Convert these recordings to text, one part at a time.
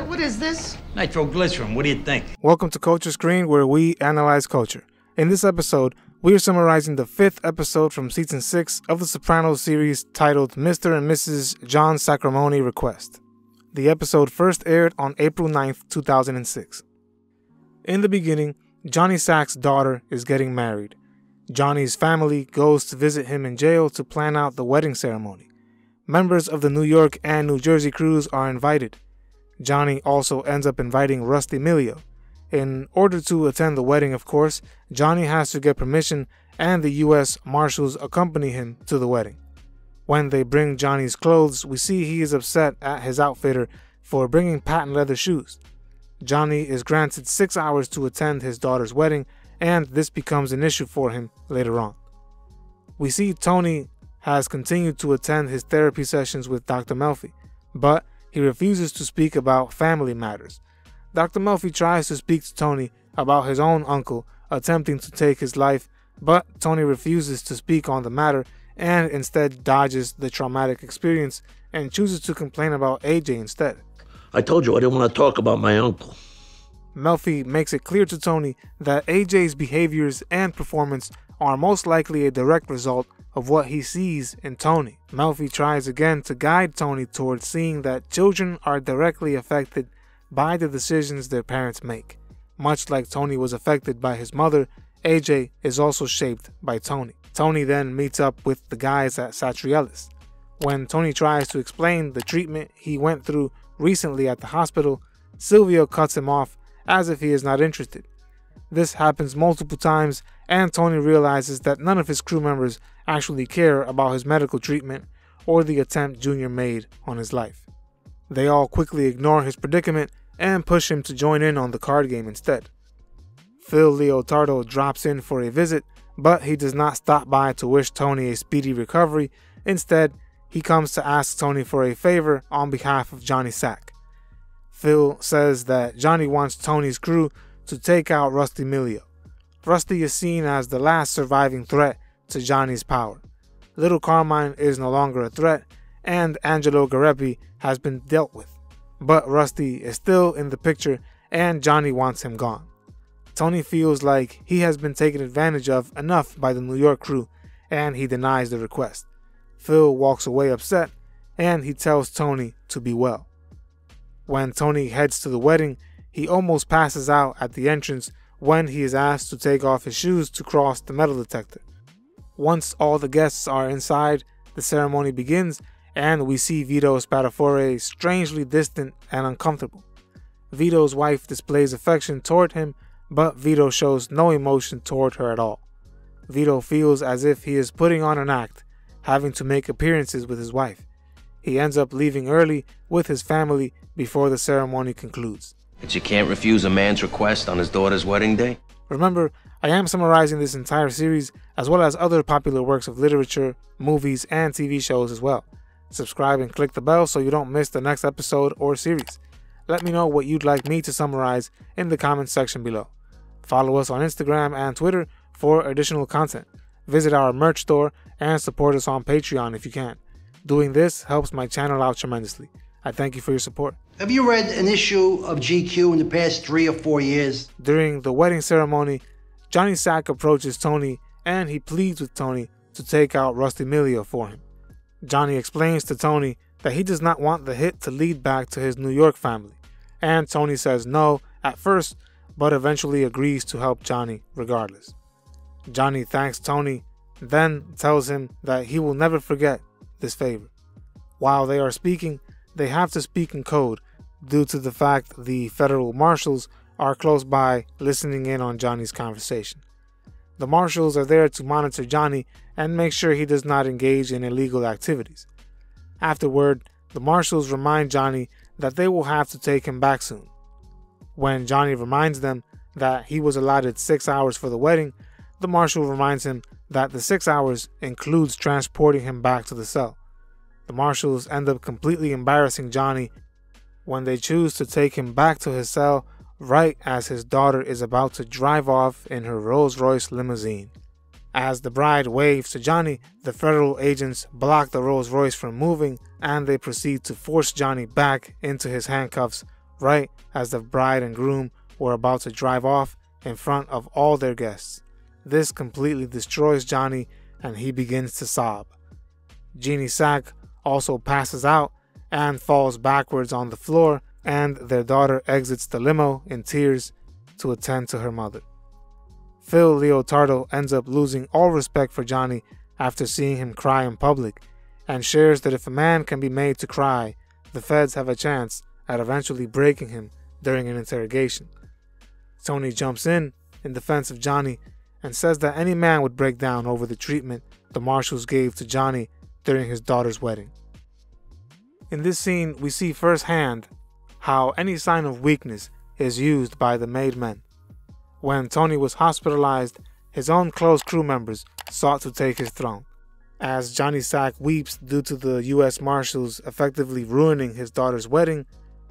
What is this? Nitroglycerin, what do you think? Welcome to Culture Screen, where we analyze culture. In this episode, we are summarizing the 5th episode from Season 6 of the Sopranos series titled Mr. and Mrs. John Sacrimoni Request. The episode first aired on April 9th, 2006. In the beginning, Johnny Sac's daughter is getting married. Johnny's family goes to visit him in jail to plan out the wedding ceremony. Members of the New York and New Jersey crews are invited. Johnny also ends up inviting Rusty Milio. In order to attend the wedding, of course, Johnny has to get permission, and the U.S. Marshals accompany him to the wedding. When they bring Johnny's clothes, we see he is upset at his outfitter for bringing patent leather shoes. Johnny is granted 6 hours to attend his daughter's wedding, and this becomes an issue for him later on. We see Tony has continued to attend his therapy sessions with Dr. Melfi, but he refuses to speak about family matters. Dr. Melfi tries to speak to Tony about his own uncle attempting to take his life, but Tony refuses to speak on the matter and instead dodges the traumatic experience and chooses to complain about AJ instead. I told you I didn't want to talk about my uncle. Melfi makes it clear to Tony that AJ's behaviors and performance are most likely a direct result of what he sees in Tony. Melfi tries again to guide Tony towards seeing that children are directly affected by the decisions their parents make. Much like Tony was affected by his mother, AJ is also shaped by Tony. Tony then meets up with the guys at Satriellis. When Tony tries to explain the treatment he went through recently at the hospital, Silvio cuts him off as if he is not interested. This happens multiple times, and Tony realizes that none of his crew members actually care about his medical treatment or the attempt Junior made on his life. They all quickly ignore his predicament and push him to join in on the card game instead. Phil Leotardo drops in for a visit, but he does not stop by to wish Tony a speedy recovery. Instead, he comes to ask Tony for a favor on behalf of Johnny Sac. Phil says that Johnny wants Tony's crew to take out Rusty Milio. Rusty is seen as the last surviving threat to Johnny's power. Little Carmine is no longer a threat, and Angelo Garepi has been dealt with. But Rusty is still in the picture, and Johnny wants him gone. Tony feels like he has been taken advantage of enough by the New York crew, and he denies the request. Phil walks away upset, and he tells Tony to be well. When Tony heads to the wedding, he almost passes out at the entrance when he is asked to take off his shoes to cross the metal detector. Once all the guests are inside, the ceremony begins, and we see Vito Spatafore strangely distant and uncomfortable. Vito's wife displays affection toward him, but Vito shows no emotion toward her at all. Vito feels as if he is putting on an act, having to make appearances with his wife. He ends up leaving early with his family before the ceremony concludes. But you can't refuse a man's request on his daughter's wedding day? Remember, I am summarizing this entire series as well as other popular works of literature, movies, and TV shows as well. Subscribe and click the bell so you don't miss the next episode or series. Let me know what you'd like me to summarize in the comments section below. Follow us on Instagram and Twitter for additional content. Visit our merch store and support us on Patreon if you can. Doing this helps my channel out tremendously. I thank you for your support. Have you read an issue of GQ in the past 3 or 4 years? During the wedding ceremony, Johnny Sac approaches Tony and he pleads with Tony to take out Rusty Milio for him. Johnny explains to Tony that he does not want the hit to lead back to his New York family, and Tony says no at first, but eventually agrees to help Johnny regardless. Johnny thanks Tony, then tells him that he will never forget this favor. While they are speaking, they have to speak in code due to the fact the federal marshals are close by listening in on Johnny's conversation. The marshals are there to monitor Johnny and make sure he does not engage in illegal activities. Afterward, the marshals remind Johnny that they will have to take him back soon. When Johnny reminds them that he was allotted 6 hours for the wedding, the marshal reminds him that the 6 hours includes transporting him back to the cell. The marshals end up completely embarrassing Johnny when they choose to take him back to his cell right as his daughter is about to drive off in her Rolls-Royce limousine. As the bride waves to Johnny, the federal agents block the Rolls-Royce from moving and they proceed to force Johnny back into his handcuffs right as the bride and groom were about to drive off in front of all their guests. This completely destroys Johnny and he begins to sob. Jeannie Sack also passes out and falls backwards on the floor, and their daughter exits the limo in tears to attend to her mother. Phil Leotardo ends up losing all respect for Johnny after seeing him cry in public, and shares that if a man can be made to cry, the feds have a chance at eventually breaking him during an interrogation. Tony jumps in defense of Johnny and says that any man would break down over the treatment the marshals gave to Johnny during his daughter's wedding. In this scene, we see firsthand how any sign of weakness is used by the made men. When Tony was hospitalized, his own close crew members sought to take his throne. As Johnny Sack weeps due to the U.S. Marshals effectively ruining his daughter's wedding,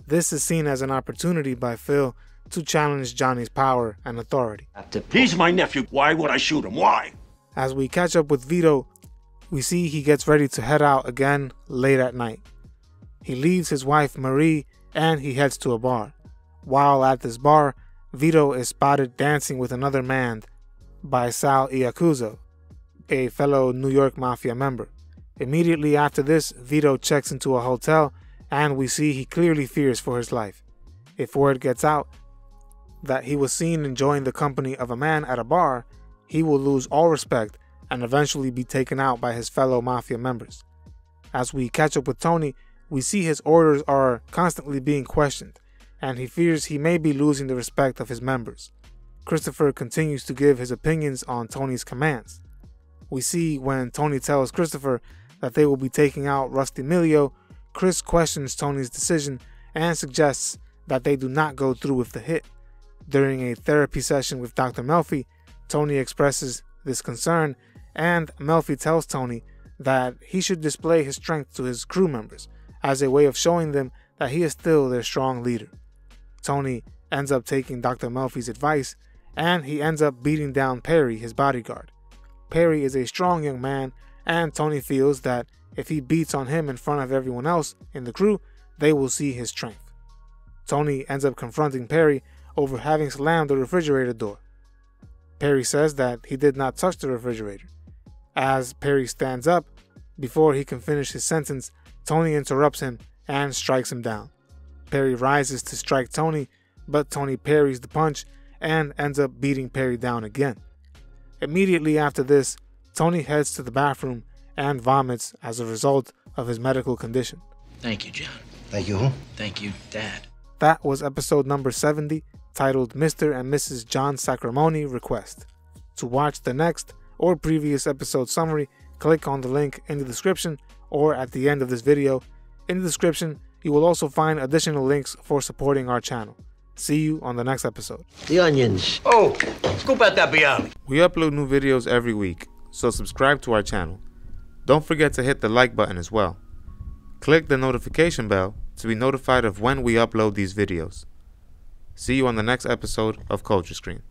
this is seen as an opportunity by Phil to challenge Johnny's power and authority. He's my nephew. Why would I shoot him? Why? As we catch up with Vito, we see he gets ready to head out again late at night. He leaves his wife Marie and he heads to a bar. While at this bar, Vito is spotted dancing with another man by Sal Iacuzzo, a fellow New York Mafia member. Immediately after this, Vito checks into a hotel and we see he clearly fears for his life. If word gets out that he was seen enjoying the company of a man at a bar, he will lose all respect and eventually be taken out by his fellow Mafia members. As we catch up with Tony, we see his orders are constantly being questioned, and he fears he may be losing the respect of his members. Christopher continues to give his opinions on Tony's commands. We see when Tony tells Christopher that they will be taking out Rusty Milio, Chris questions Tony's decision and suggests that they do not go through with the hit. During a therapy session with Dr. Melfi, Tony expresses this concern, and Melfi tells Tony that he should display his strength to his crew members as a way of showing them that he is still their strong leader. Tony ends up taking Dr. Melfi's advice, and he ends up beating down Perry, his bodyguard. Perry is a strong young man, and Tony feels that if he beats on him in front of everyone else in the crew, they will see his strength. Tony ends up confronting Perry over having slammed the refrigerator door. Perry says that he did not touch the refrigerator. As Perry stands up, before he can finish his sentence, Tony interrupts him and strikes him down. Perry rises to strike Tony, but Tony parries the punch and ends up beating Perry down again. Immediately after this, Tony heads to the bathroom and vomits as a result of his medical condition. Thank you, John. Thank you, who? Thank you, Dad. That was episode number 70, titled Mr. and Mrs. John Sacrimoni Request. To watch the next or previous episode summary, click on the link in the description or at the end of this video. In the description, you will also find additional links for supporting our channel. See you on the next episode. The onions. Oh, scoop out that bialy. We upload new videos every week, so subscribe to our channel. Don't forget to hit the like button as well. Click the notification bell to be notified of when we upload these videos. See you on the next episode of Culture Screen.